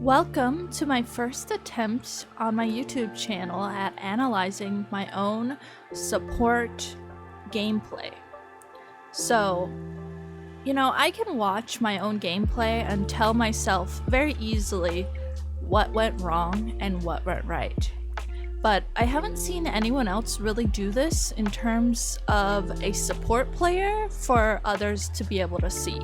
Welcome to my first attempt on my YouTube channel at analyzing my own support gameplay. So, I can watch my own gameplay and tell myself very easily what went wrong and what went right. But I haven't seen anyone else really do this in terms of a support player for others to be able to see.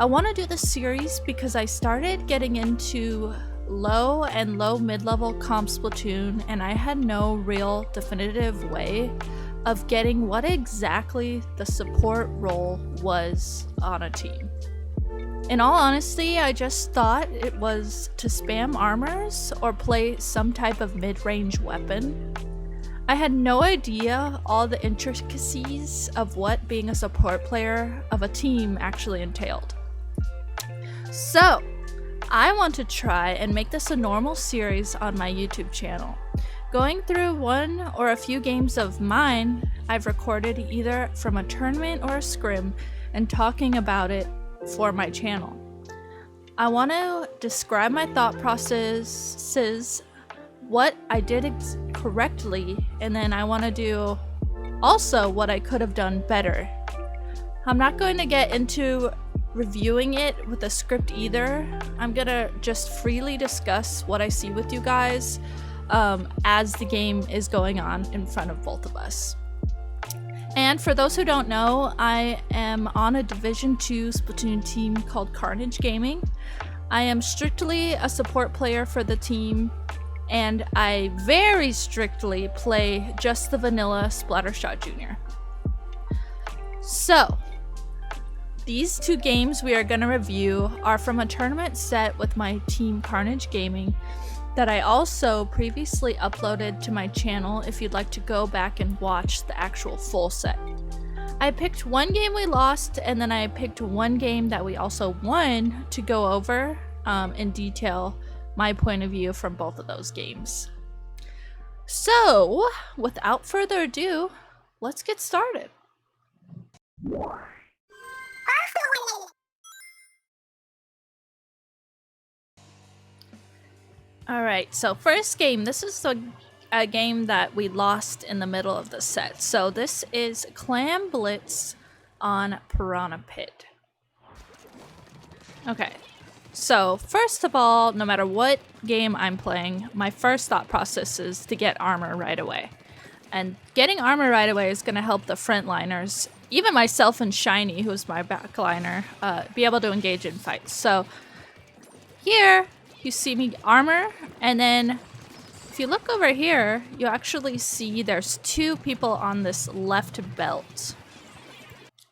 I want to do this series because I started getting into low and low mid-level comp Splatoon, and I had no real definitive way of getting what exactly the support role was on a team. In all honesty, I just thought it was to spam armors or play some type of mid-range weapon. I had no idea all the intricacies of what being a support player of a team actually entailed. So, I want to try and make this a normal series on my YouTube channel. Going through one or a few games of mine I've recorded either from a tournament or a scrim and talking about it for my channel. I want to describe my thought processes, what I did correctly, and then I want to do also what I could have done better. I'm not going to get into reviewing it with a script either. I'm gonna just freely discuss what I see with you guys as the game is going on in front of both of us. And for those who don't know, I am on a Division 2 Splatoon team called Carnage Gaming. I am strictly a support player for the team, and I very strictly play just the vanilla Splattershot Jr. So, these two games we are going to review are from a tournament set with my team Carnage Gaming that I also previously uploaded to my channel if you'd like to go back and watch the actual full set. I picked one game we lost, and then I picked one game that we also won to go over in detail my point of view from both of those games. So, without further ado, let's get started. Alright, so first game, this is a game that we lost in the middle of the set. So this is Clam Blitz on Piranha Pit. Okay, so first of all, no matter what game I'm playing, my first thought process is to get armor right away. And getting armor right away is going to help the frontliners, even myself and Shiny, who's my backliner, be able to engage in fights. So here, you see me armor, and then if you look over here, you actually see there's two people on this left belt.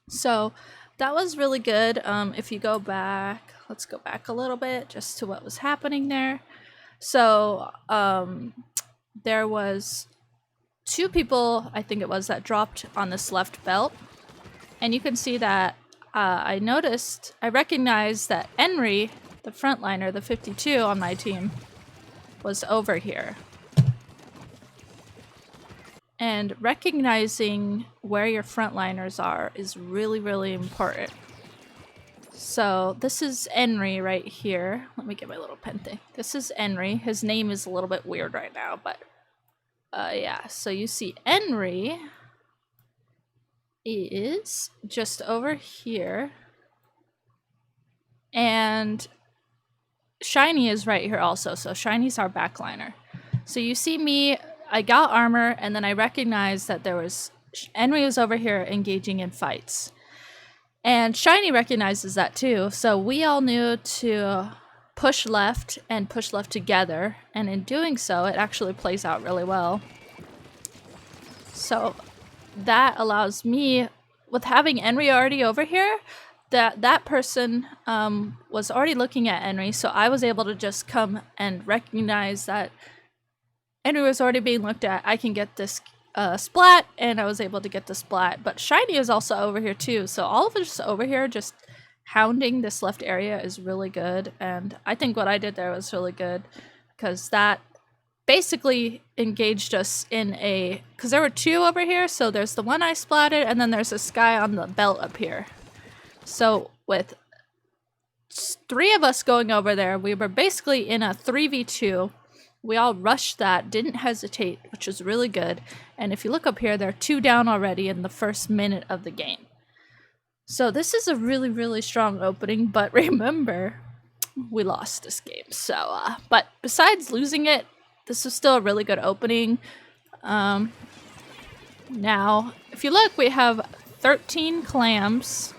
So that was really good. If you go back, let's go back a little bit just to what was happening there. So there was two people, I think it was, that dropped on this left belt. And you can see that I recognized that Henry, the frontliner, the 52 on my team, was over here. And recognizing where your frontliners are is really, really important. So this is Henry right here. Let me get my little pen thing. This is Henry. His name is a little bit weird right now, but yeah. So you see Henry is just over here. And Shiny is right here also, so Shiny's our backliner. So you see me, I got armor, and then I recognized that Henry was over here engaging in fights. And Shiny recognizes that too, so we all knew to push left and push left together, and in doing so, it actually plays out really well. So that allows me, with having Henry already over here, that person was already looking at Henry, so I was able to just come and recognize that Henry was already being looked at. I can get this splat, and I was able to get the splat. But Shiny is also over here too, so all of us over here just hounding this left area is really good, and I think what I did there was really good because that basically engaged us in because there were two over here, so there's the one I splatted, and then there's this guy on the belt up here. So with three of us going over there. We were basically in a 3v2. We all rushed that, didn't hesitate, which was really good. And if you look up here, they're 2 down already in the first minute of the game. So this is a really, really strong opening, but remember, we lost this game. So, but besides losing it, this was still a really good opening. Now, if you look, we have 13 clams,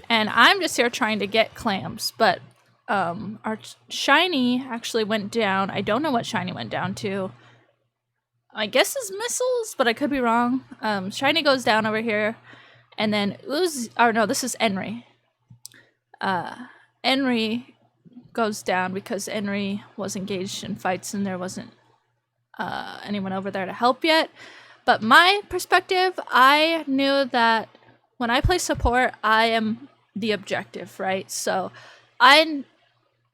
and I'm just here trying to get clams, but our shiny actually went down. I don't know what shiny went down to. I guess it's missiles, but I could be wrong. Shiny goes down over here, and then this is Enri. Enri goes down because Enri was engaged in fights and there wasn't anyone over there to help yet. But my perspective, I knew that when I play support, I am the objective, right? So I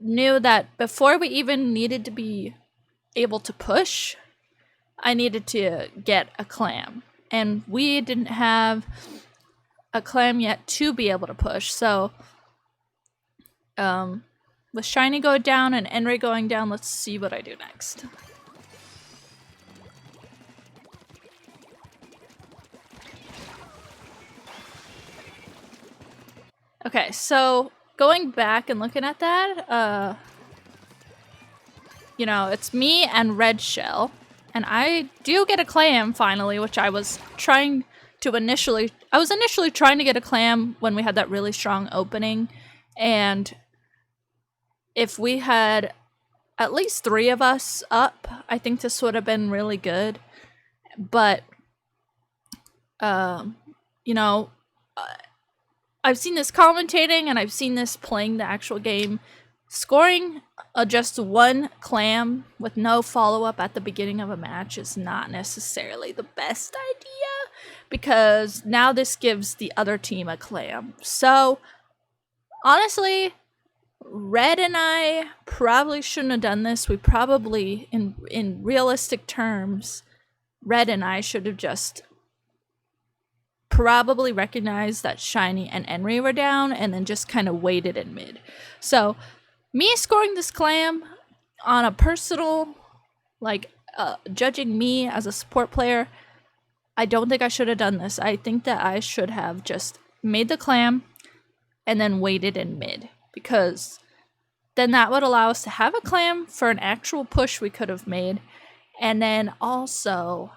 knew that before we even needed to be able to push, I needed to get a clam. And we didn't have a clam yet to be able to push. So with Shiny going down and Enri going down, let's see what I do next. Okay, so going back and looking at that, you know, it's me and Red Shell, and I do get a clam finally, which I was trying to initially trying to get a clam when we had that really strong opening, and if we had at least 3 of us up, I think this would have been really good, but, you know, I've seen this commentating and I've seen this playing the actual game. Scoring just 1 clam with no follow-up at the beginning of a match is not necessarily the best idea, because now this gives the other team a clam. So, honestly, Red and I probably shouldn't have done this. We probably, in realistic terms, Red and I should have just probably recognized that Shiny and Enri were down and then just kind of waited in mid. So, me scoring this clam on a personal, like, judging me as a support player, I don't think I should have done this. I think that I should have just made the clam and then waited in mid, because then that would allow us to have a clam for an actual push we could have made, and then also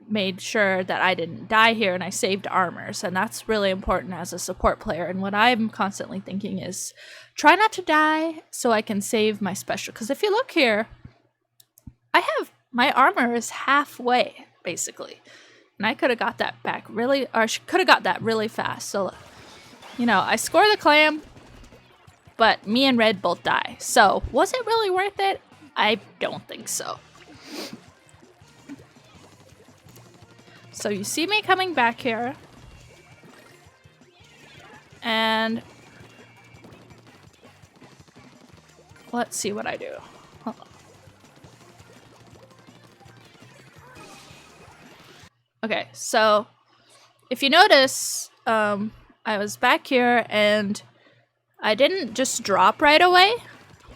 made sure that I didn't die here and I saved armors, and that's really important as a support player. And what I'm constantly thinking is try not to die so I can save my special, because if you look here, my armor is halfway basically, and I could have got that back really, or could have got that really fast. So, you know, I score the clam, but me and Red both die. So was it really worth it? I don't think so. So you see me coming back here, and let's see what I do. Hold on. Okay, so if you notice, I was back here and I didn't just drop right away,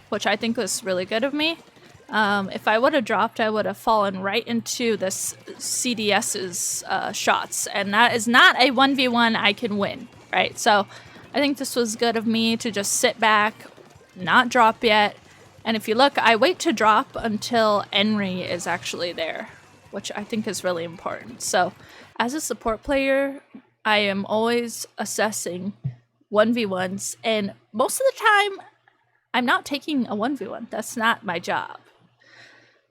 which I think was really good of me. If I would have dropped, I would have fallen right into this CDS's shots, and that is not a 1v1 I can win, right? So I think this was good of me to just sit back, not drop yet, and if you look, I wait to drop until Enri is actually there, which I think is really important. So as a support player, I am always assessing 1v1s, and most of the time, I'm not taking a 1v1. That's not my job.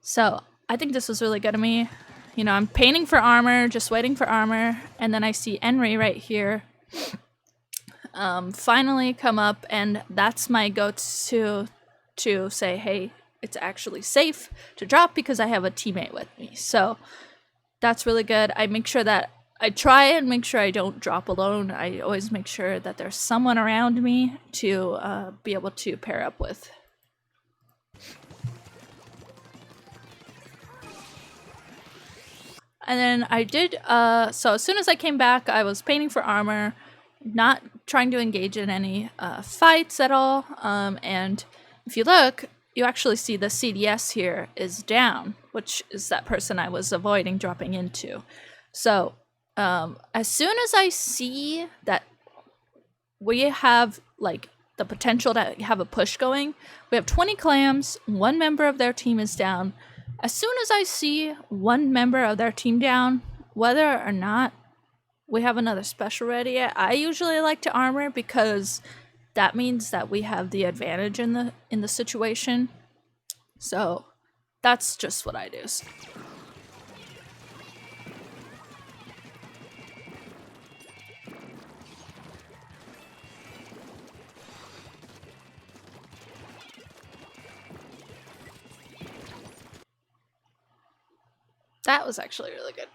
So I think this was really good of me. You know, I'm painting for armor, just waiting for armor, and then I see Enri right here finally come up, and that's my go-to to say, hey, it's actually safe to drop because I have a teammate with me. So that's really good. I make sure that I try and make sure I don't drop alone. I always make sure that there's someone around me to be able to pair up with. And then I did, so as soon as I came back, I was painting for armor, not trying to engage in any fights at all. And if you look, you actually see the CDS here is down, which is that person I was avoiding dropping into. So as soon as I see that we have like the potential to have a push going, we have 20 clams, one member of their team is down. As soon as I see one member of their team down, whether or not we have another special ready, I usually like to armor because that means that we have the advantage in the situation. So that's just what I do. That was actually really good.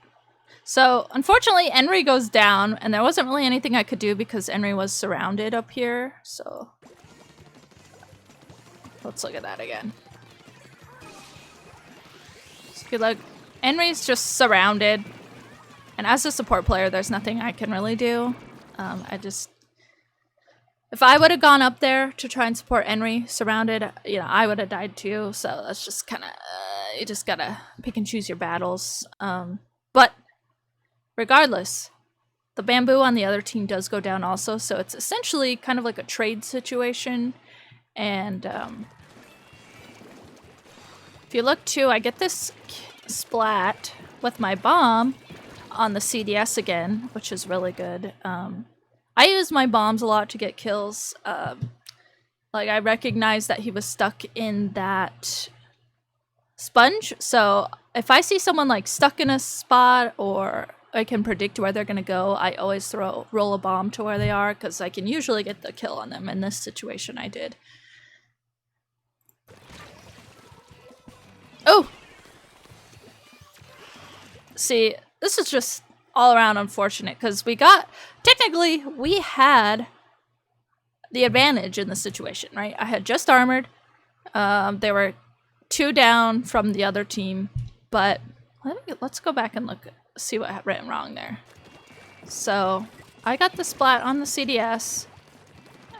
So, unfortunately, Henry goes down, and there wasn't really anything I could do because Henry was surrounded up here, so... Let's look at that again. So if you look, Henry's just surrounded, and as a support player, there's nothing I can really do. If I would have gone up there to try and support Henry surrounded, you know, I would have died too, so that's just kind of... you just gotta pick and choose your battles. But regardless, the bamboo on the other team does go down also, so it's essentially kind of like a trade situation. And if you look too, I get this splat with my bomb on the CDS again, which is really good. I use my bombs a lot to get kills. Like, I recognize that he was stuck in that sponge, so if I see someone like stuck in a spot or I can predict where they're gonna go, I always roll a bomb to where they are because I can usually get the kill on them. In this situation I did. Oh! See, this is just all around unfortunate because technically we had the advantage in the situation, right? I had just armored. There were 2 down from the other team, but let's go back and look, see what went wrong there. So I got the splat on the CDS,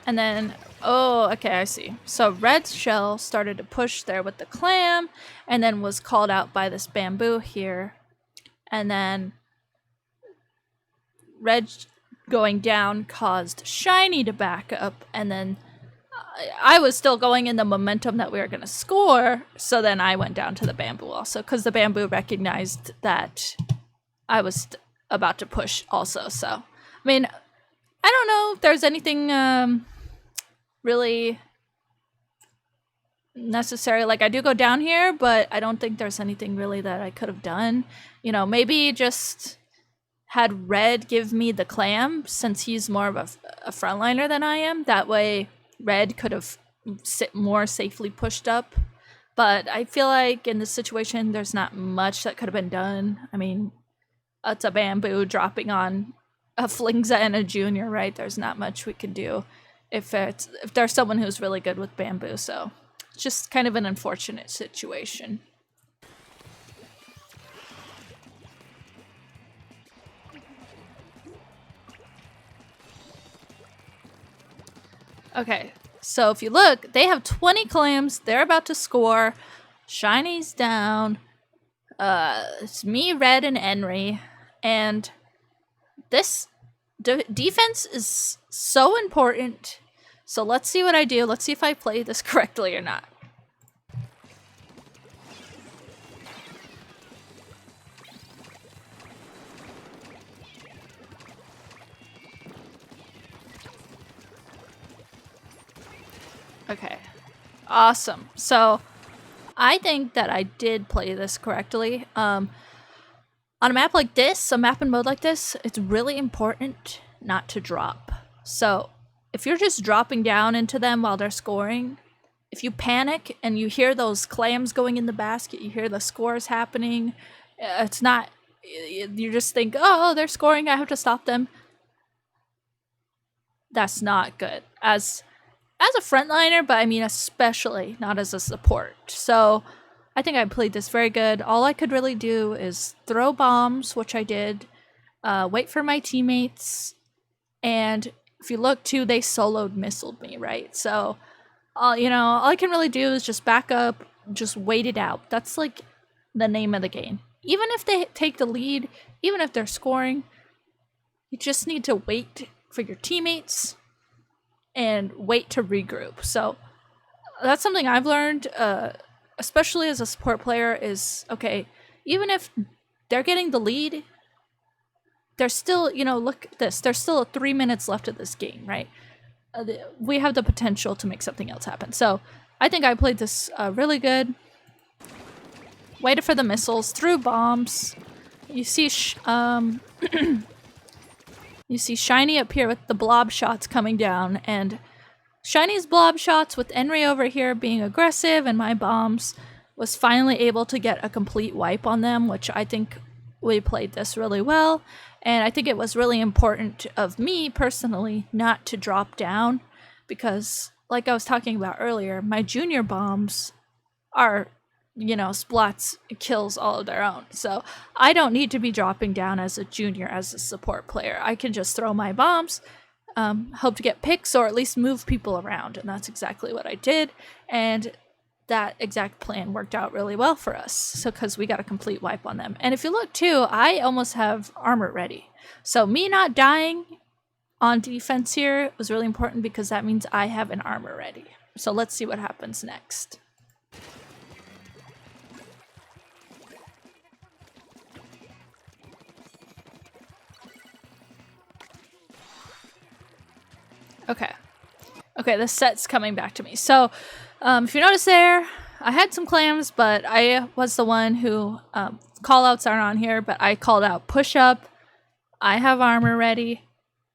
and then, oh, okay, I see. So Red's shell started to push there with the clam, and then was called out by this bamboo here, and then Red going down caused Shiny to back up, and then I was still going in the momentum that we were going to score, so then I went down to the bamboo also, because the bamboo recognized that I was about to push also. So, I mean, I don't know if there's anything really necessary. Like, I do go down here, but I don't think there's anything really that I could have done. You know, maybe just had Red give me the clam, since he's more of a frontliner than I am. That way Red could have more safely pushed up. But I feel like in this situation, there's not much that could have been done. I mean, it's a bamboo dropping on a Flingza and a junior, right? There's not much we can do if there's someone who's really good with bamboo. So it's just kind of an unfortunate situation. Okay, so if you look, they have 20 clams. They're about to score. Shiny's down. It's me, Red, and Henry. And this defense is so important. So let's see what I do. Let's see if I play this correctly or not. Okay, awesome. So I think that I did play this correctly. On a map like this, a map and mode like this, it's really important not to drop. So if you're just dropping down into them while they're scoring, if you panic and you hear those clams going in the basket, you hear the scores happening, it's not, you just think, oh, they're scoring, I have to stop them. That's not good. As a frontliner, but I mean especially not as a support. So I think I played this very good. All I could really do is throw bombs, which I did, wait for my teammates, and if you look too, they soloed missiled me, right? So, you know, all I can really do is just back up, just wait it out. That's like the name of the game. Even if they take the lead, even if they're scoring, you just need to wait for your teammates and wait to regroup. So that's something I've learned, especially as a support player, is, okay, even if they're getting the lead, there's still, you know, look at this, there's still 3 minutes left of this game, right? We have the potential to make something else happen. So I think I played this really good. Waited for the missiles, threw bombs. You see you see Shiny up here with the blob shots coming down, and Shiny's blob shots with Henry over here being aggressive, and my bombs was finally able to get a complete wipe on them, which I think we played this really well. And I think it was really important of me personally not to drop down, because like I was talking about earlier, my junior bombs are, you know, splats kills all of their own. So I don't need to be dropping down as a junior, as a support player. I can just throw my bombs, hope to get picks or at least move people around. And that's exactly what I did. And that exact plan worked out really well for us. So because we got a complete wipe on them. And if you look too, I almost have armor ready. So me not dying on defense here was really important, because that means I have an armor ready. So let's see what happens next. Okay, this set's coming back to me. So, if you notice there, I had some clams, but I was the one who, call-outs aren't on here, but I called out push up. I have armor ready.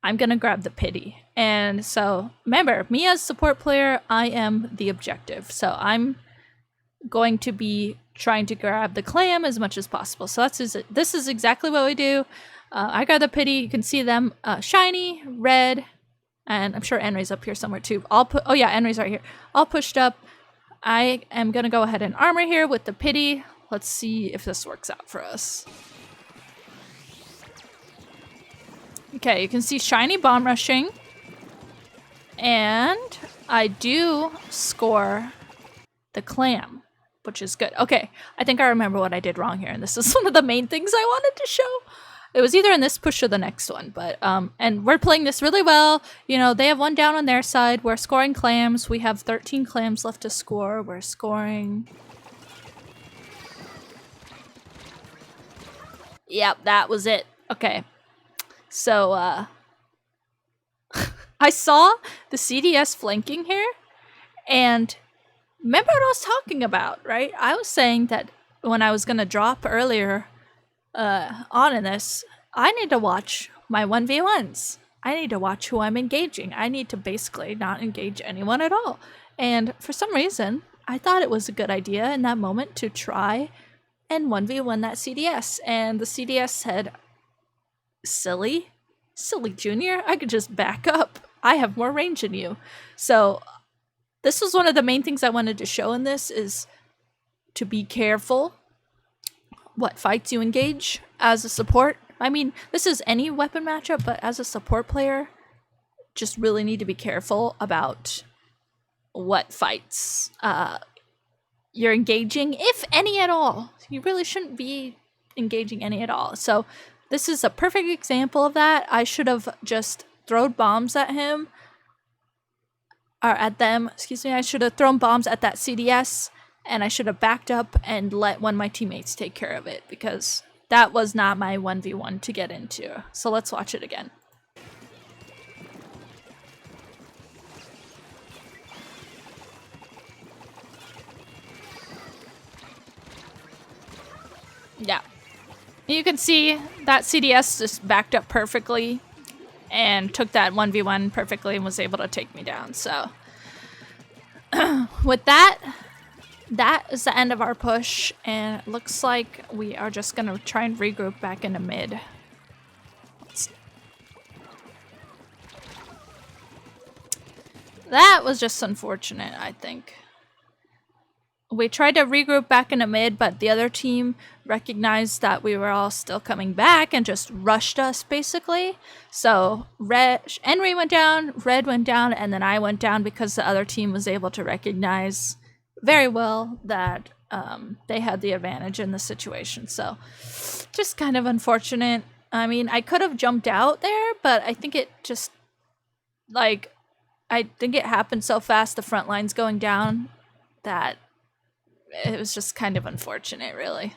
I'm gonna grab the pity. And so, remember, me as support player, I am the objective. So I'm going to be trying to grab the clam as much as possible. So this is exactly what we do. I got the pity. You can see them shiny, red, and I'm sure Henry's up here somewhere too. Oh yeah, Henry's right here. All pushed up. I am going to go ahead and armor here with the pity. Let's see if this works out for us. Okay, you can see shiny bomb rushing. And I do score the clam, which is good. Okay, I think I remember what I did wrong here, and this is one of the main things I wanted to show. It was either in this push or the next one, but, and we're playing this really well. You know, they have one down on their side. We're scoring clams. We have 13 clams left to score. We're scoring. Yep, that was it. Okay. So, I saw the CDS flanking here, and remember what I was talking about, right? I was saying that when I was going to drop earlier, on in this, I need to watch my 1v1s. I need to watch who I'm engaging. I need to basically not engage anyone at all. And for some reason, I thought it was a good idea in that moment to try and 1v1 that CDS. And the CDS said, silly junior, I could just back up. I have more range than you. So this was one of the main things I wanted to show in this, is to be careful what fights you engage as a support. I mean, this is any weapon matchup, but as a support player, just really need to be careful about what fights you're engaging, if any at all. You really shouldn't be engaging any at all. So this is a perfect example of that. I should have just thrown bombs at him, or at them, excuse me. I should have thrown bombs at that CDS, and I should have backed up and let one of my teammates take care of it, because that was not my 1v1 to get into. So let's watch it again. Yeah. You can see that CDS just backed up perfectly and took that 1v1 perfectly and was able to take me down. So with that is the end of our push, and it looks like we are just going to try and regroup back into mid. That was just unfortunate, I think. we tried to regroup back into mid, but the other team recognized that we were all still coming back and just rushed us, basically. So Henry went down, Red went down, and then I went down because the other team was able to recognize very well that they had the advantage in the situation. So just kind of unfortunate. I mean, I could have jumped out there, but I think it just, like, I think it happened so fast, the front lines going down, that it was just kind of unfortunate, really.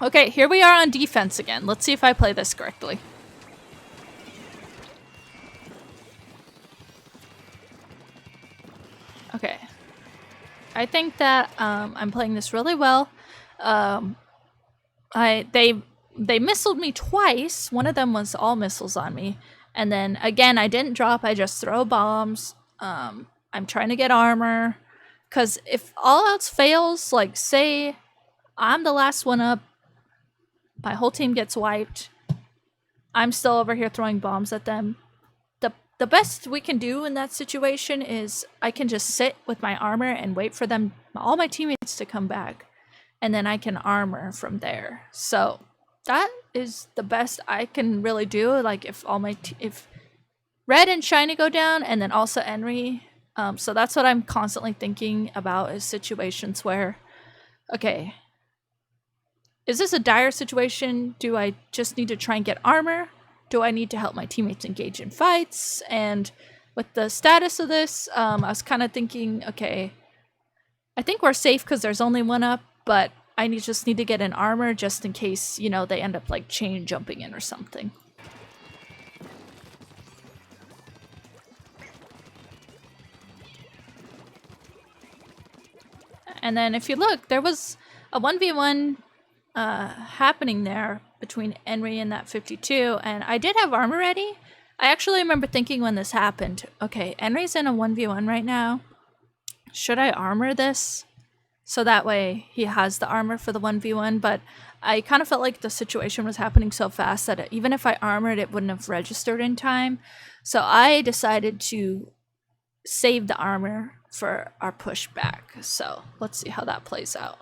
Okay, here we are on defense again. Let's see if I play this correctly. Okay. I think that I'm playing this really well. They missiled me twice. One of them was all missiles on me. And then, again, I didn't drop. I just throw bombs. I'm trying to get armor. Because if all else fails, like, say I'm the last one up, my whole team gets wiped, I'm still over here throwing bombs at them. The best we can do in that situation is I can just sit with my armor and wait for them, all my teammates, to come back. And then I can armor from there. So that is the best I can really do. Like, if if Red and Shiny go down, and then also Henry. So that's what I'm constantly thinking about, is situations where, okay, is this a dire situation? Do I just need to try and get armor? Do I need to help my teammates engage in fights? And with the status of this, I was kind of thinking, okay, I think we're safe because there's only one up, but I just need to get an armor just in case, you know, they end up like chain jumping in or something. And then if you look, there was a 1v1 happening there between Henry and that 52, and I did have armor ready. I actually remember thinking when this happened, okay, Henry's in a 1v1 right now. Should I armor this? So that way he has the armor for the 1v1, but I kind of felt like the situation was happening so fast that even if I armored, it wouldn't have registered in time. So I decided to save the armor for our push back. So let's see how that plays out.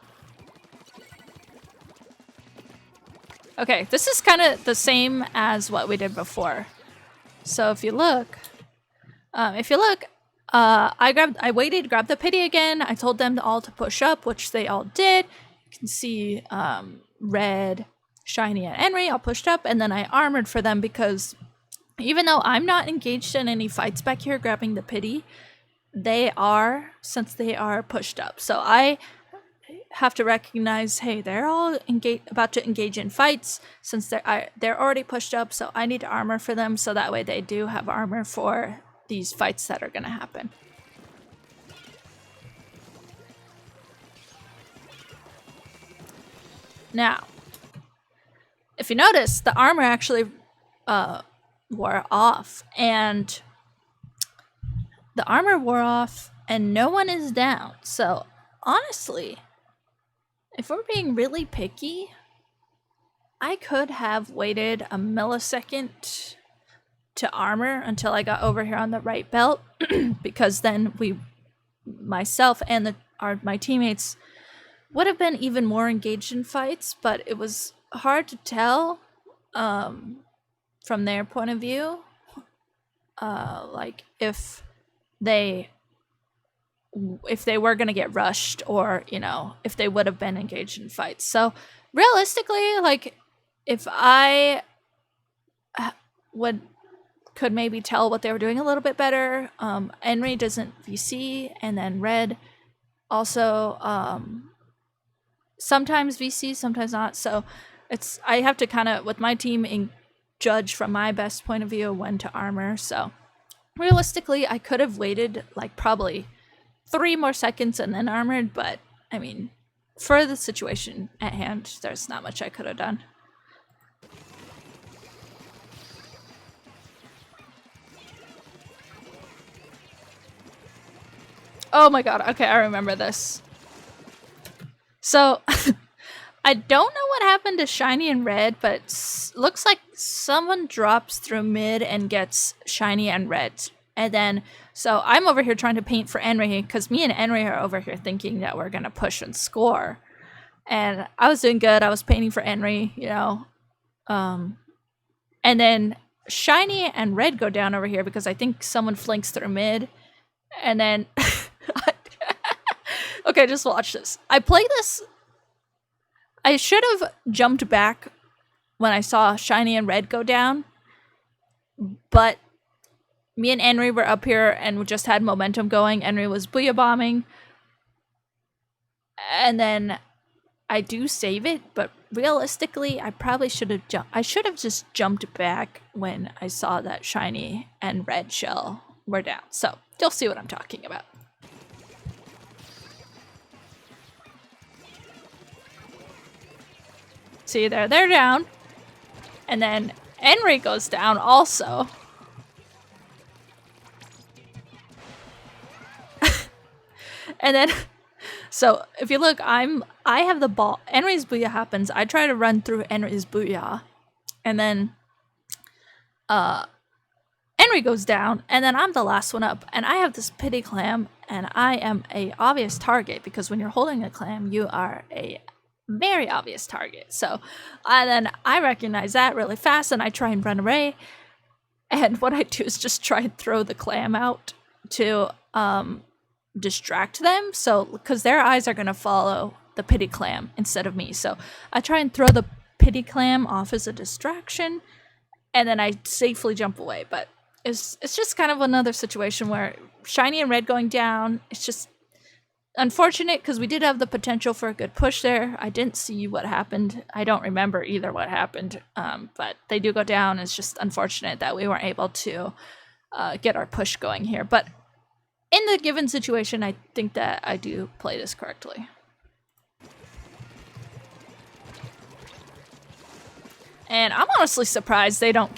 Okay, this is kind of the same as what we did before. So if you look, I waited, grabbed the pity again. I told them all to push up, which they all did. You can see Red, Shiny, and Henry all pushed up, and then I armored for them because even though I'm not engaged in any fights back here grabbing the pity, they are, since they are pushed up. So I have to recognize, hey, they're all about to engage in fights since they're already pushed up, so I need to armor for them so that way they do have armor for these fights that are going to happen. Now, if you notice, the armor actually wore off, and no one is down. So honestly, if we're being really picky, I could have waited a millisecond to armor until I got over here on the right belt, because then myself and my teammates would have been even more engaged in fights, but it was hard to tell from their point of view, like if they were going to get rushed, or, you know, if they would have been engaged in fights. So realistically, like, if I could maybe tell what they were doing a little bit better, Henry doesn't VC, and then Red also sometimes VC, sometimes not. So I have to kind of, with my team, judge from my best point of view when to armor. So realistically, I could have waited like probably 3 more seconds and then armored, but I mean, for the situation at hand, there's not much I could have done. Oh my god, okay, I remember this. So, I don't know what happened to Shiny and Red, but looks like someone drops through mid and gets Shiny and Red. And then, so I'm over here trying to paint for Henry because me and Henry are over here thinking that we're going to push and score. And I was doing good. I was painting for Henry, you know. And then Shiny and Red go down over here because I think someone flanks through mid. And then, okay, just watch this. I play this. I should have jumped back when I saw Shiny and Red go down. But me and Henry were up here and we just had momentum going. Henry was booyah bombing. And then I do save it, but realistically, I probably should have jumped. I should have just jumped back when I saw that Shiny and Red shell were down. So you'll see what I'm talking about. See there, they're down. And then Henry goes down also. And then, so if you look, I have the ball. Henry's booyah happens. I try to run through Henry's booyah. And then Henry goes down. And then I'm the last one up. And I have this pity clam. And I am a obvious target. Because when you're holding a clam, you are a very obvious target. So then I recognize that really fast. And I try and run away. And what I do is just try and throw the clam out to distract them, so because their eyes are going to follow the pity clam instead of me. So I try and throw the pity clam off as a distraction, and then I safely jump away. But it's just kind of another situation where Shiny and Red going down, it's just unfortunate because we did have the potential for a good push there. I didn't see what happened. I don't remember either what happened, but they do go down. It's just unfortunate that we weren't able to get our push going here. But in the given situation, I think that I do play this correctly. And I'm honestly surprised they don't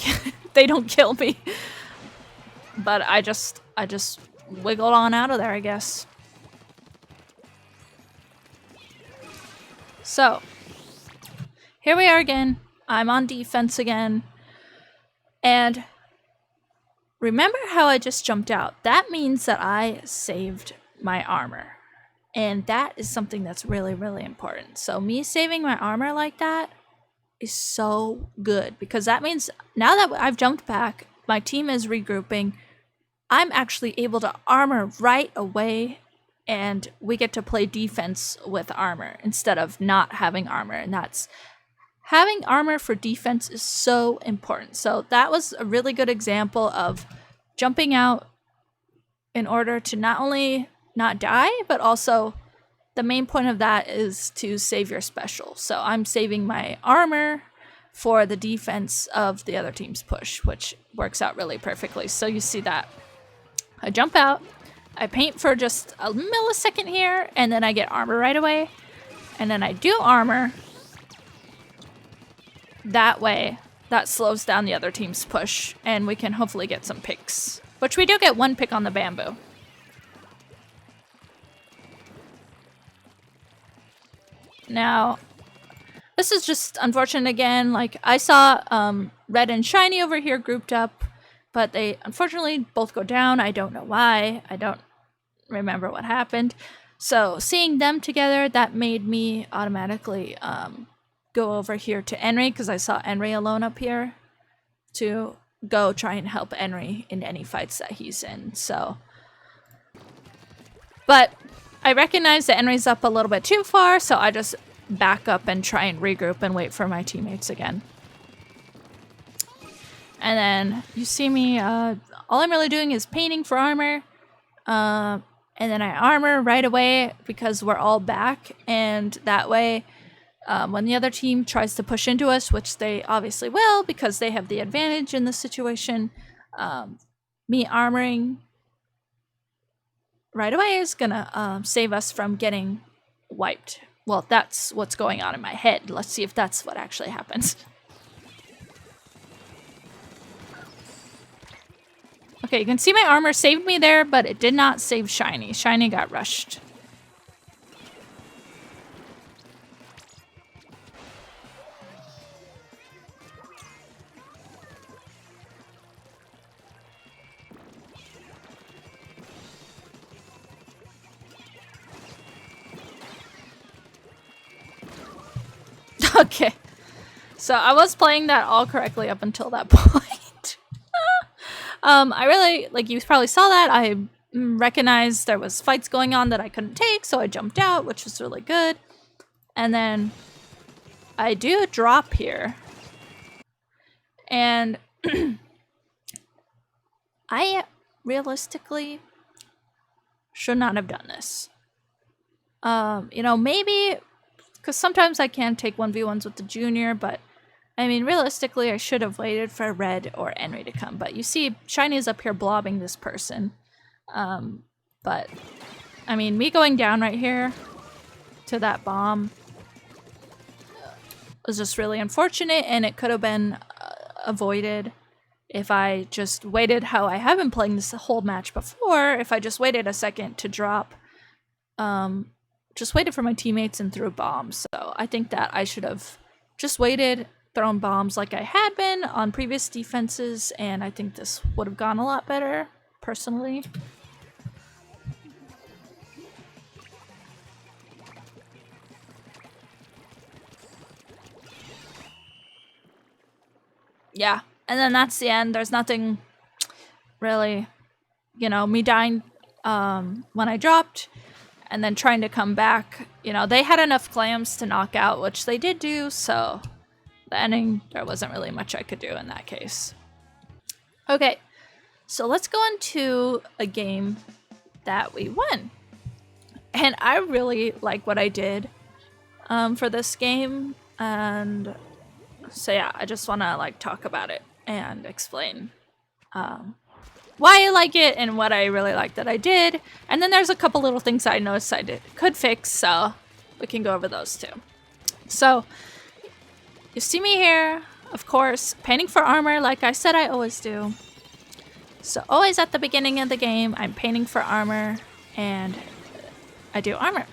kill me. But I just wiggled on out of there, I guess. So here we are again. I'm on defense again. And remember how I just jumped out? That means that I saved my armor. And that is something that's really, really important. So me saving my armor like that is so good. Because that means now that I've jumped back, my team is regrouping, I'm actually able to armor right away. And we get to play defense with armor instead of not having armor. And having armor for defense is so important. So that was a really good example of jumping out in order to not only not die, but also the main point of that is to save your special. So I'm saving my armor for the defense of the other team's push, which works out really perfectly. So you see that. I jump out, I paint for just a millisecond here, and then I get armor right away. And then I do armor. That way, that slows down the other team's push, and we can hopefully get some picks. Which we do get one pick on the bamboo. Now, this is just unfortunate again. Like, I saw Red and Shiny over here grouped up, but they unfortunately both go down. I don't know why. I don't remember what happened. So, seeing them together, that made me automatically go over here to Henry because I saw Henry alone up here to go try and help Henry in any fights that he's in. So, but I recognize that Henry's up a little bit too far, so I just back up and try and regroup and wait for my teammates again. And then you see me, all I'm really doing is painting for armor. And then I armor right away because we're all back, and that way when the other team tries to push into us, which they obviously will because they have the advantage in this situation, me armoring right away is gonna save us from getting wiped. Well, that's what's going on in my head. Let's see if that's what actually happens. Okay, you can see my armor saved me there, but it did not save Shiny. Shiny got rushed. Okay. So I was playing that all correctly up until that point. I really, like, you probably saw that. I recognized there was fights going on that I couldn't take, so I jumped out, which was really good. And then I do drop here. And I realistically should not have done this. You know, maybe because sometimes I can take 1v1s with the junior, but I mean, realistically, I should have waited for Red or Henry to come. But you see, Shiny is up here blobbing this person. But, I mean, me going down right here to that bomb was just really unfortunate, and it could have been avoided if I just waited how I have been playing this whole match before. If I just waited a second to drop, just waited for my teammates and threw bombs. So I think that I should have just waited, thrown bombs like I had been on previous defenses, and I think this would have gone a lot better, personally. Yeah, and then that's the end. There's nothing really, you know, me dying when I dropped and then trying to come back. You know, they had enough clams to knock out, which they did do, so the ending, there wasn't really much I could do in that case. Okay, so let's go into a game that we won. And I really like what I did for this game, and so yeah, I just want to like talk about it and explain why I like it and what I really like that I did. And then there's a couple little things I noticed I could fix, so we can go over those too. So you see me here, of course, painting for armor like I said I always do. So always at the beginning of the game, I'm painting for armor and I do armor.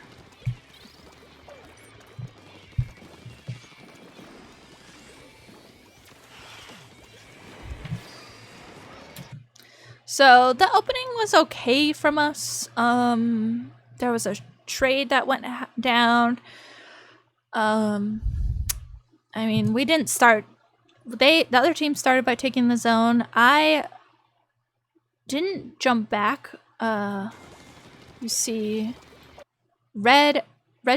So the opening was okay from us. There was a trade that went down. I mean, we didn't start. The other team started by taking the zone. I didn't jump back. You see, Red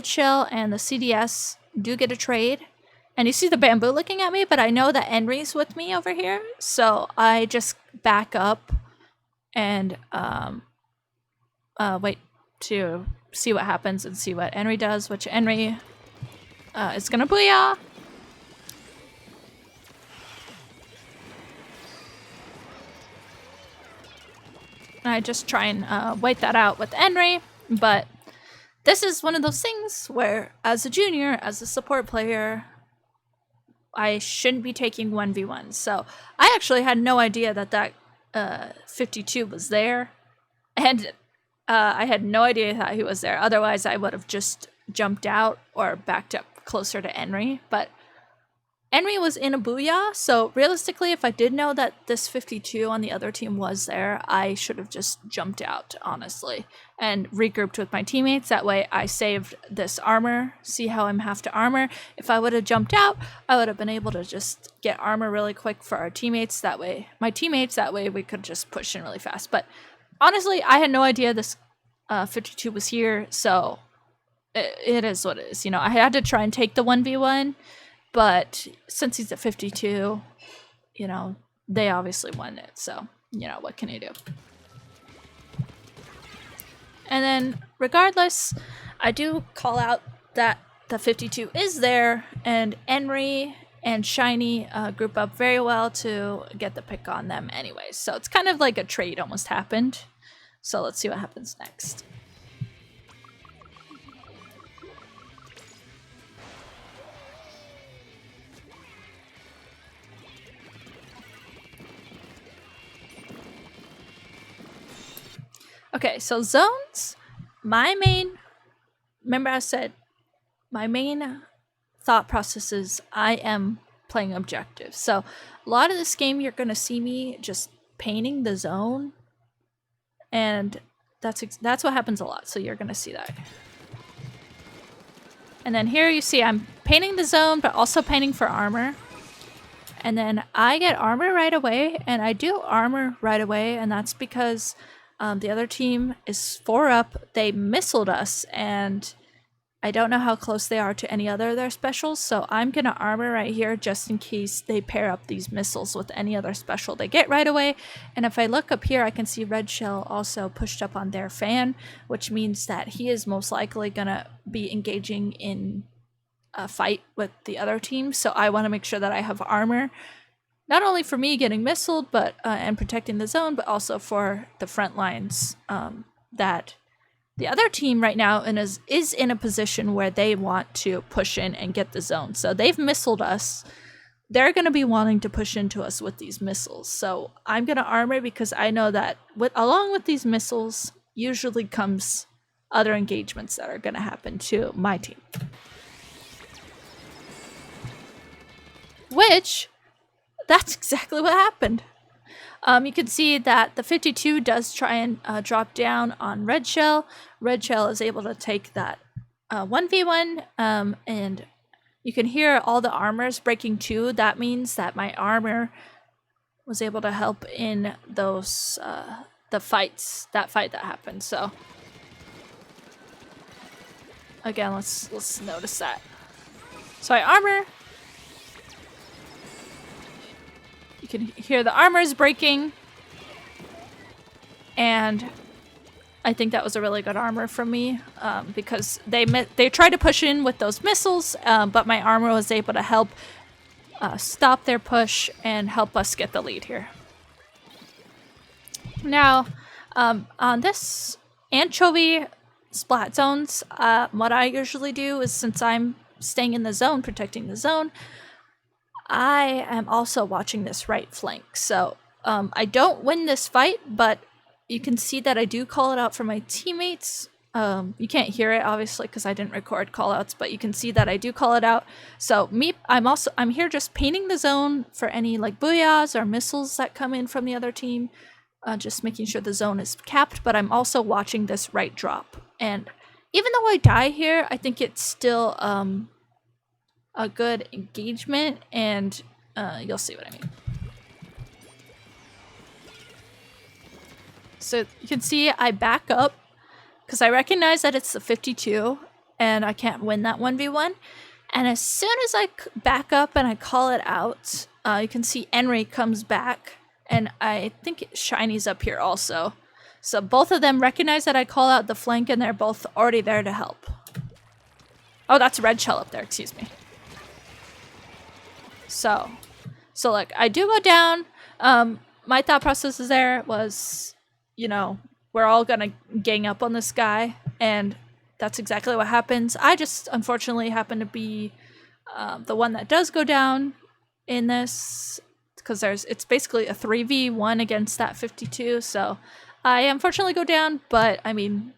Shell and the CDS do get a trade. And you see the bamboo looking at me, but I know that Henry's with me over here. So I just back up and wait to see what happens and see what Henry does, which Henry is gonna booyah. And I just try and wait that out with Henry, but this is one of those things where, as a junior, as a support player, I shouldn't be taking 1v1. So I actually had no idea that 52 was there, and I had no idea that he was there. Otherwise, I would have just jumped out or backed up closer to Henry. But Henry was in a booyah, so realistically, if I did know that this 52 on the other team was there, I should have just jumped out, honestly, and regrouped with my teammates. That way, I saved this armor. See how I'm half to armor? If I would have jumped out, I would have been able to just get armor really quick for our teammates. That way, we could just push in really fast. But honestly, I had no idea this 52 was here, so it is what it is. You know, I had to try and take the 1v1. But since he's at 52, you know, they obviously won it. So, you know, what can you do? And then, regardless, I do call out that the 52 is there. And Henry and Shiny group up very well to get the pick on them anyways. So it's kind of like a trade almost happened. So let's see what happens next. Okay, so zones, remember I said, my main thought process is I am playing objectives. So a lot of this game, you're going to see me just painting the zone, and that's what happens a lot, so you're going to see that. And then here you see I'm painting the zone, but also painting for armor. And then I get armor right away, and I do armor right away, and that's because the other team is 4 up. They missiled us, and I don't know how close they are to any other of their specials, so I'm going to armor right here just in case they pair up these missiles with any other special they get right away. And if I look up here, I can see Red Shell also pushed up on their fan, which means that he is most likely going to be engaging in a fight with the other team. So I want to make sure that I have armor, not only for me getting missiled but and protecting the zone, but also for the front lines that the other team right now is in a position where they want to push in and get the zone. So they've missiled us. They're going to be wanting to push into us with these missiles. So I'm going to armor because I know that along with these missiles usually comes other engagements that are going to happen to my team. Which, that's exactly what happened. You can see that the 52 does try and drop down on Red Shell. Red Shell is able to take that 1v1, and you can hear all the armors breaking too. That means that my armor was able to help in those that fight that happened. So again, let's notice that. So I armor. You can hear the armor is breaking, and I think that was a really good armor from me because they tried to push in with those missiles, but my armor was able to help stop their push and help us get the lead here. Now, on this anchovy splat zones, what I usually do is, since I'm staying in the zone, protecting the zone, I am also watching this right flank. So I don't win this fight, but you can see that I do call it out for my teammates. You can't hear it, obviously, because I didn't record callouts, but you can see that I do call it out. So I'm here just painting the zone for any like booyahs or missiles that come in from the other team, just making sure the zone is capped, but I'm also watching this right drop. And even though I die here, I think it's still a good engagement, and you'll see what I mean. So you can see I back up because I recognize that it's the 52 and I can't win that 1v1. And as soon as I back up and I call it out, you can see Henry comes back, and I think Shiny's up here also. So both of them recognize that I call out the flank, and they're both already there to help. Oh, that's Red Shell up there, excuse me. So look, I do go down. My thought process is there was, you know, we're all gonna gang up on this guy, and that's exactly what happens. I just unfortunately happen to be the one that does go down in this, because it's basically a 3v1 against that 52. So I unfortunately go down, but I mean,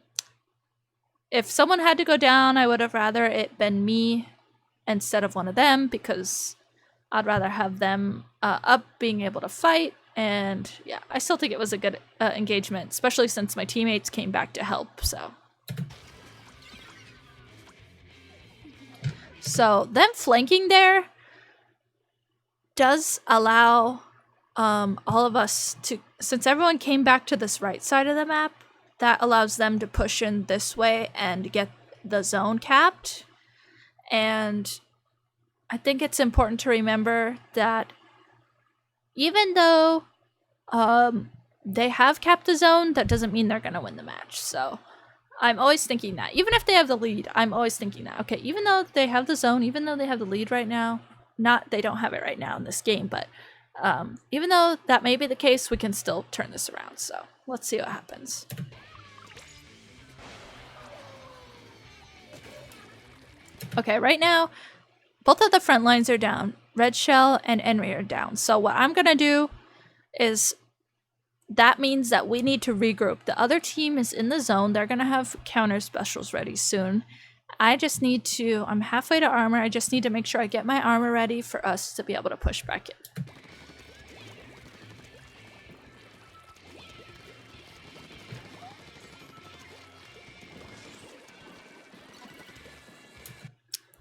if someone had to go down, I would have rather it been me instead of one of them, because I'd rather have them up being able to fight. And yeah, I still think it was a good engagement, especially since my teammates came back to help. So them flanking there does allow all of us to, since everyone came back to this right side of the map, that allows them to push in this way and get the zone capped. And I think it's important to remember that even though they have capped the zone, that doesn't mean they're going to win the match. So I'm always thinking that. Even if they have the lead, I'm always thinking that. Okay, even though they have the zone, even though they have the lead right now, they don't have it right now in this game, but even though that may be the case, we can still turn this around. So let's see what happens. Okay, right now, both of the front lines are down. Red Shell and Henry are down. So what I'm going to do is, that means that we need to regroup. The other team is in the zone. They're going to have counter specials ready soon. I just need to, I'm halfway to armor. I just need to make sure I get my armor ready for us to be able to push back in.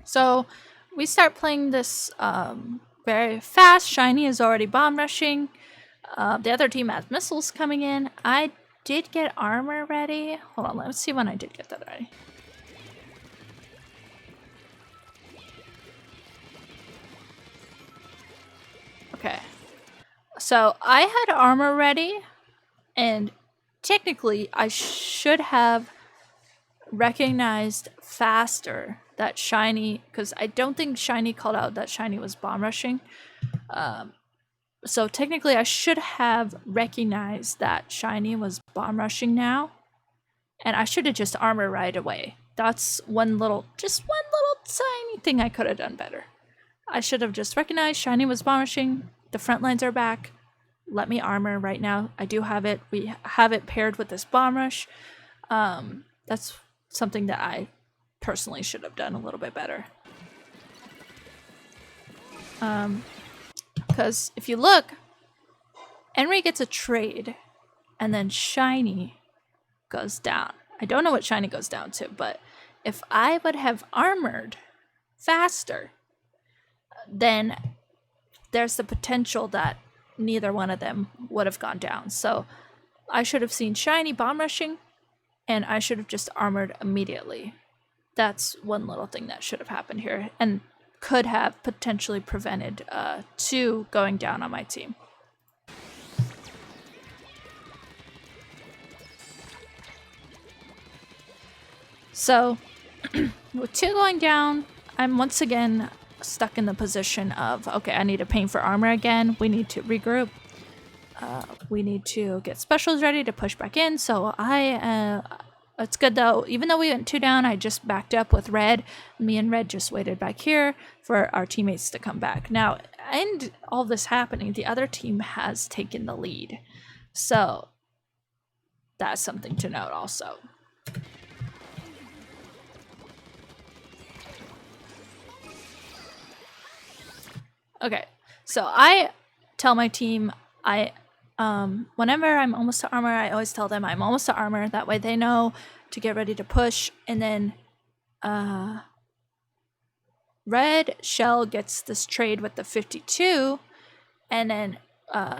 So we start playing this very fast. Shiny is already bomb rushing. The other team has missiles coming in. I did get armor ready. Hold on, let's see when I did get that ready. Okay. So I had armor ready, and technically I should have recognized faster that Shiny, because I don't think Shiny called out that Shiny was bomb rushing. So technically I should have recognized that Shiny was bomb rushing now, and I should have just armor right away. That's just one little tiny thing I could have done better. I should have just recognized Shiny was bomb rushing. The front lines are back. Let me armor right now. I do have it. We have it paired with this bomb rush. That's something that I personally should have done a little bit better. Because if you look, Henry gets a trade, and then Shiny goes down. I don't know what Shiny goes down to, but if I would have armored faster, then there's the potential that neither one of them would have gone down. So I should have seen Shiny bomb rushing, and I should have just armored immediately. That's one little thing that should have happened here, and could have potentially prevented 2 going down on my team. So with 2 going down, I'm once again stuck in the position of, okay, I need to paint for armor again. We need to regroup. We need to get specials ready to push back in. So it's good though. Even though we went 2 down, I just backed up with Red. Me and Red just waited back here for our teammates to come back. Now, and all this happening, the other team has taken the lead. So that's something to note also. Okay, so I tell my team, whenever I'm almost to armor, I always tell them I'm almost to armor. That way they know to get ready to push. And then Red Shell gets this trade with the 52. And then,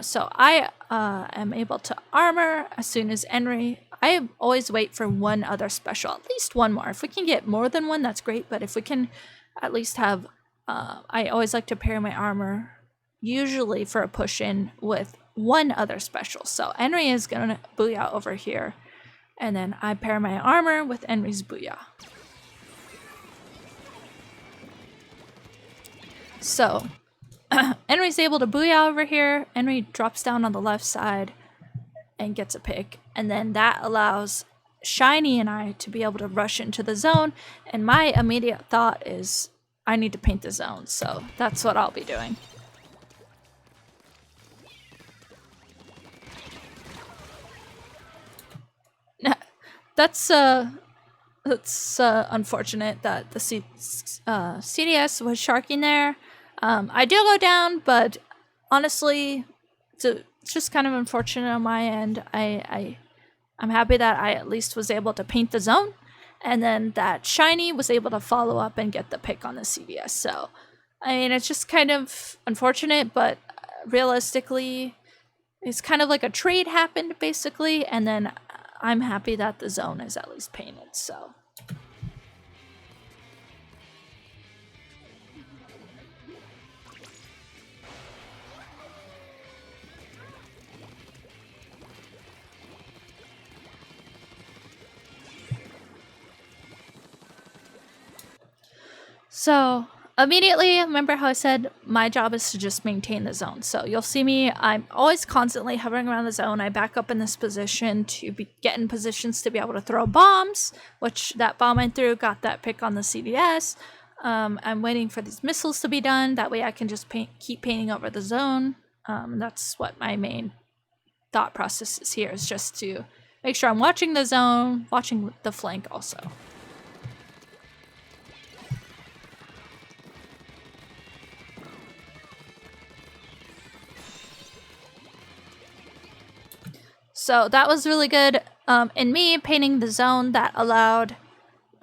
so I am able to armor as soon as Henry. I always wait for one other special, at least one more. If we can get more than one, that's great. But if we can at least have, I always like to pair my armor, usually for a push-in, with one other special. So Henry is going to booyah over here. And then I pair my armor with Henry's booyah. So Henry's able to booyah over here. Henry drops down on the left side and gets a pick. And then that allows Shiny and I to be able to rush into the zone. And my immediate thought is, I need to paint the zone. So that's what I'll be doing. That's unfortunate that the CDS was sharking there. I do go down, but honestly, it's just kind of unfortunate on my end. I'm happy that I at least was able to paint the zone, and then that Shiny was able to follow up and get the pick on the CDS. So, I mean, it's just kind of unfortunate, but realistically, it's kind of like a trade happened, basically, and then I'm happy that the zone is at least painted, so. So, immediately, remember how I said my job is to just maintain the zone. So you'll see me, I'm always constantly hovering around the zone. I back up in this position to get in positions to be able to throw bombs, which that bomb I threw got that pick on the CDS. I'm waiting for these missiles to be done. That way I can just keep painting over the zone. That's what my main thought process is here, is just to make sure I'm watching the zone, watching the flank also. So that was really good. In me painting the zone, that allowed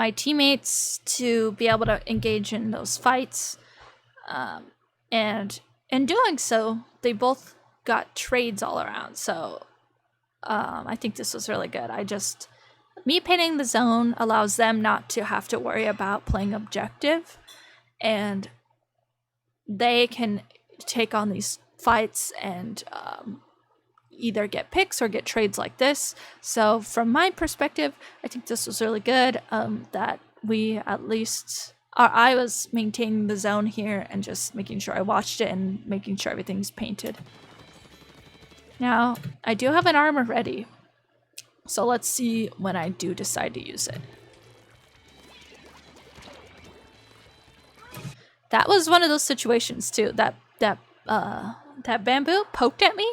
my teammates to be able to engage in those fights. And in doing so, they both got trades all around. So I think this was really good. Me painting the zone allows them not to have to worry about playing objective, and they can take on these fights and either get picks or get trades like this. So from my perspective, I think this was really good, that we at least, I was maintaining the zone here and just making sure I watched it and making sure everything's painted. Now, I do have an armor ready, so let's see when I do decide to use it. That was one of those situations too, that bamboo poked at me,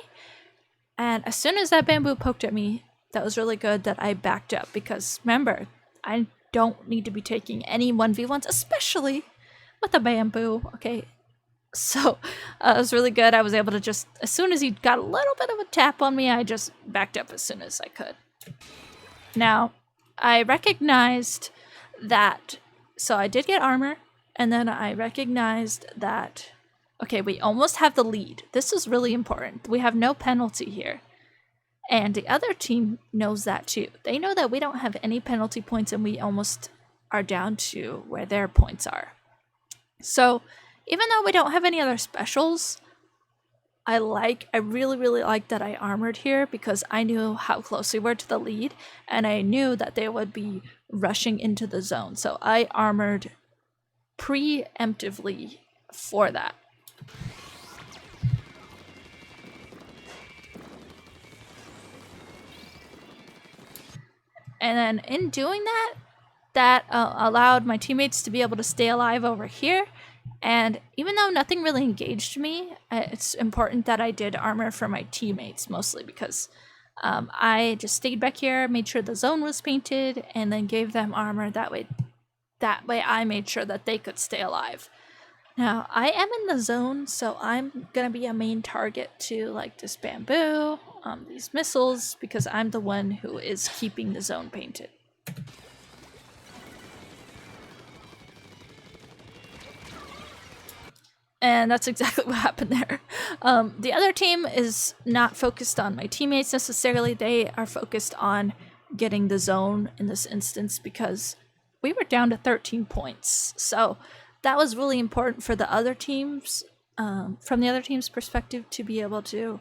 and as soon as that bamboo poked at me, that was really good that I backed up, because remember, I don't need to be taking any 1v1s, especially with a bamboo, okay? So it was really good. I was able to just, as soon as he got a little bit of a tap on me, I just backed up as soon as I could. Now, I recognized that, so I did get armor, and then I recognized that, okay, we almost have the lead. This is really important. We have no penalty here. And the other team knows that too. They know that we don't have any penalty points and we almost are down to where their points are. So even though we don't have any other specials, I really, really like that I armored here, because I knew how close we were to the lead and I knew that they would be rushing into the zone. So I armored preemptively for that. And then in doing that allowed my teammates to be able to stay alive over here. And even though nothing really engaged me, it's important that I did armor for my teammates, mostly because I just stayed back here, made sure the zone was painted, and then gave them armor. That way I made sure that they could stay alive. Now, I am in the zone, so I'm gonna be a main target to like this bamboo, these missiles, because I'm the one who is keeping the zone painted. And that's exactly what happened there. The other team is not focused on my teammates necessarily. They are focused on getting the zone in this instance, because we were down to 13 points. So that was really important for the other teams, from the other team's perspective, to be able to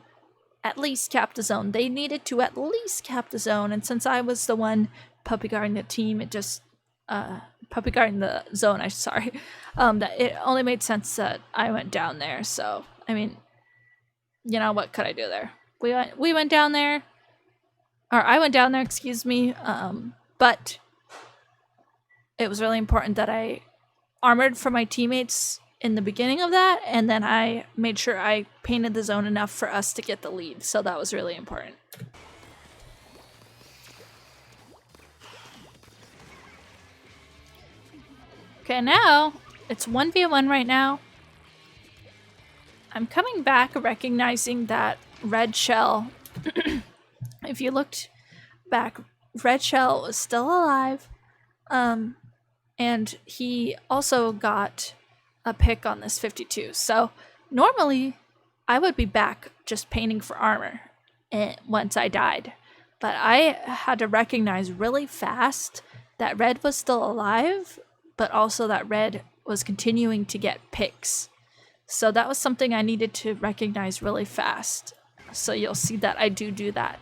at least cap the zone. They needed to at least cap the zone, and since I was the one puppy guarding the team, it just puppy guarding the zone, that it only made sense that I went down there. So I mean, you know, what could I do there? We went down there, or I went down there, excuse me. But it was really important that I armored for my teammates in the beginning of that, and then I made sure I painted the zone enough for us to get the lead. So that was really important. Okay, now it's 1v1 right now. I'm coming back recognizing that Red Shell, if you looked back, Red Shell was still alive. And he also got a pick on this 52. So normally I would be back just painting for armor once I died. But I had to recognize really fast that Red was still alive, but also that Red was continuing to get picks. So that was something I needed to recognize really fast. So you'll see that I do that.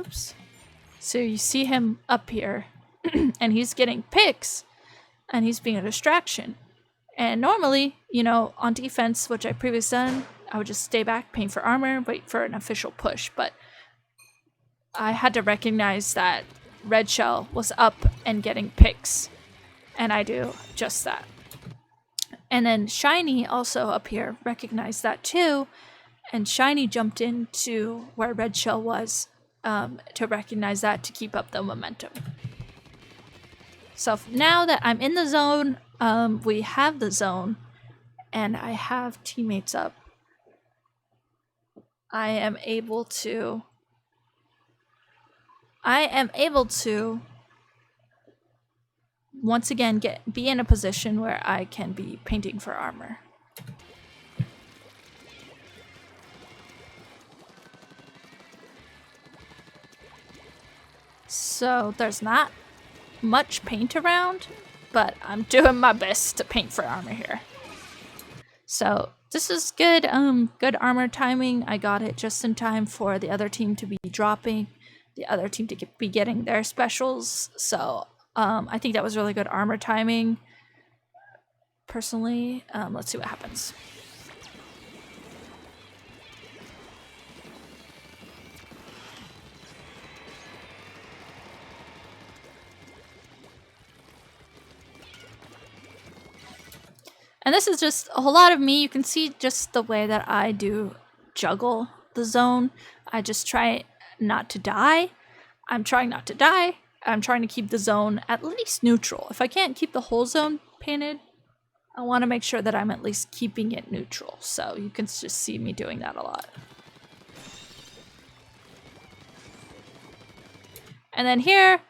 Oops. So you see him up here, and he's getting picks, and he's being a distraction. And normally, you know, on defense, which I previously done, I would just stay back, paint for armor, wait for an official push. But I had to recognize that Red Shell was up and getting picks, and I do just that. And then Shiny also up here recognized that too, and Shiny jumped into where Red Shell was to recognize that, to keep up the momentum. So now that I'm in the zone, we have the zone, and I have teammates up, I am able to I am able to once again be in a position where I can be painting for armor. So there's not much paint around, but I'm doing my best to paint for armor here. So this is good, good armor timing. I got it just in time for the other team to be dropping, the other team to be getting their specials. So I think that was really good armor timing. Personally, let's see what happens. And this is just a whole lot of me. You can see just the way that I do juggle the zone. I just try not to die. I'm trying not to die. I'm trying to keep the zone at least neutral. If I can't keep the whole zone painted, I want to make sure that I'm at least keeping it neutral. So you can just see me doing that a lot. And then here,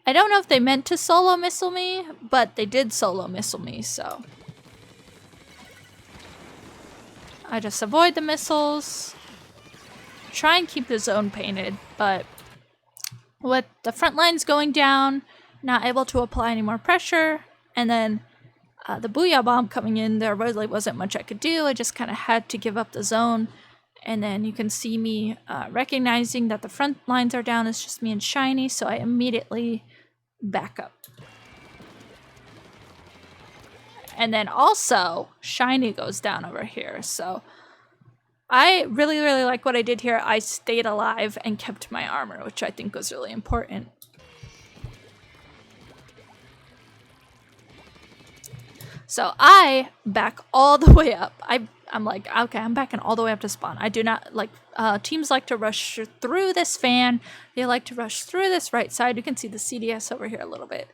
I don't know if they meant to solo missile me, but they did solo missile me, so I just avoid the missiles, try and keep the zone painted, but with the front lines going down, not able to apply any more pressure, and then the Booyah Bomb coming in, there really wasn't much I could do. I just kind of had to give up the zone, and then you can see me recognizing that the front lines are down. It's just me and Shiny, so I immediately back up. And then also, Shiny goes down over here. So I really, really like what I did here. I stayed alive and kept my armor, which I think was really important. So I back all the way up. I'm like, okay, I'm backing all the way up to spawn. I do not like, teams like to rush through this fan. They like to rush through this right side. You can see the CDS over here a little bit.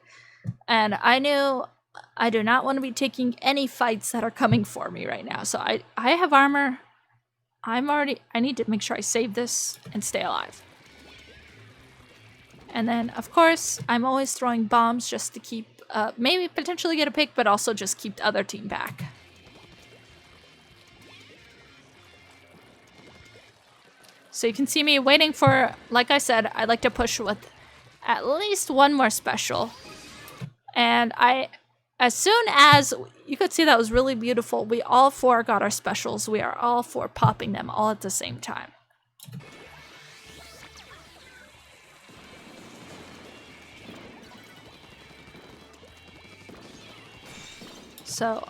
And I knew I do not want to be taking any fights that are coming for me right now. So I have armor. I need to make sure I save this and stay alive. And then, of course, I'm always throwing bombs just to keep, maybe potentially get a pick, but also just keep the other team back. So you can see me waiting for, like I said, I like to push with at least one more special. And as soon as, you could see that was really beautiful, we all four got our specials. We are all four popping them all at the same time. So,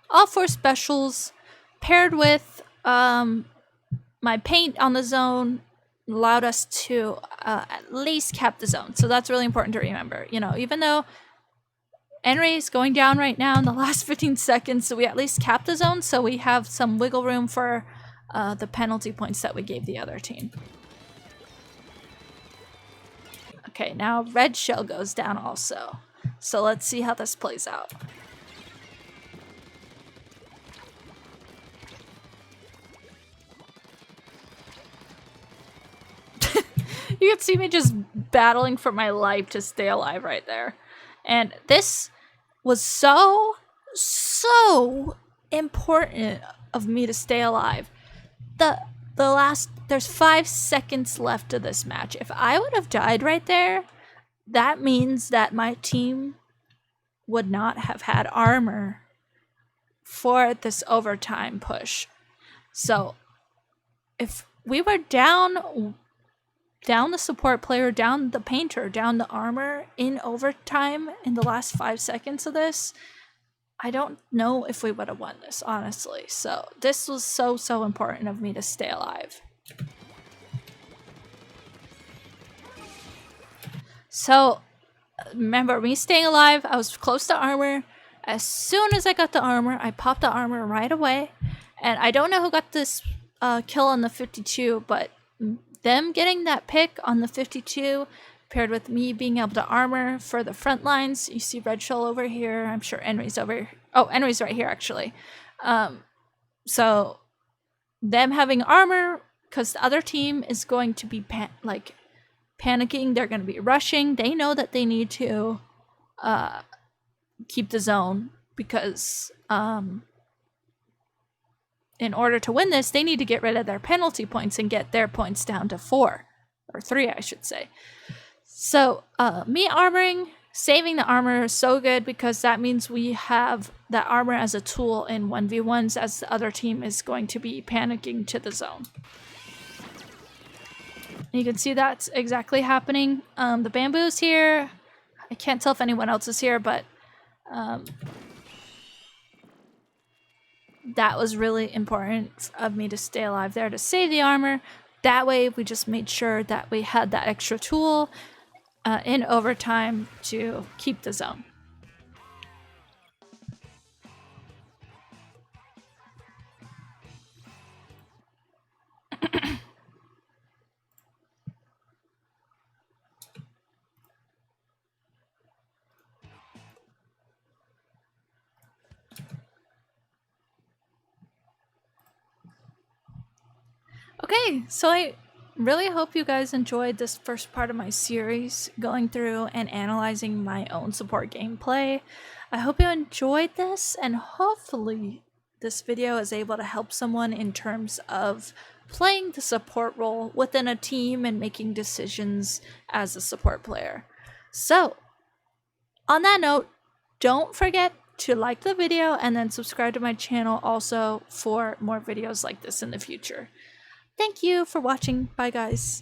all four specials paired with my paint on the zone allowed us to at least cap the zone. So that's really important to remember. You know, even though Henry is going down right now in the last 15 seconds, so we at least cap the zone, so we have some wiggle room for the penalty points that we gave the other team. Okay, now red shell goes down also. So let's see how this plays out. You can see me just battling for my life to stay alive right there. And this was so important of me to stay alive. There's 5 seconds left of this match. If I would have died right there, that means that my team would not have had armor for this overtime push. So if we were down the support player, down the painter, down the armor in overtime in the last 5 seconds of this, I don't know if we would have won this, honestly. So this was so important of me to stay alive. So remember, me staying alive, I was close to armor. As soon as I got the armor, I popped the armor right away. And I don't know who got this kill on the 52, but them getting that pick on the 52 paired with me being able to armor for the front lines. You see red shell over here. I'm sure Henry's over here. Oh, Henry's right here, actually. So them having armor, because the other team is going to be panicking. They're going to be rushing. They know that they need to keep the zone because in order to win this, they need to get rid of their penalty points and get their points down to 4 or 3, I should say. So me armoring, saving the armor is so good because that means we have that armor as a tool in 1v1s as the other team is going to be panicking to the zone. You can see that's exactly happening. The bamboo's here. I can't tell if anyone else is here, but that was really important of me to stay alive there to save the armor. That way we just made sure that we had that extra tool in overtime to keep the zone. Okay, so I really hope you guys enjoyed this first part of my series, going through and analyzing my own support gameplay. I hope you enjoyed this, and hopefully this video is able to help someone in terms of playing the support role within a team and making decisions as a support player. So, on that note, don't forget to like the video and then subscribe to my channel also for more videos like this in the future. Thank you for watching. Bye, guys.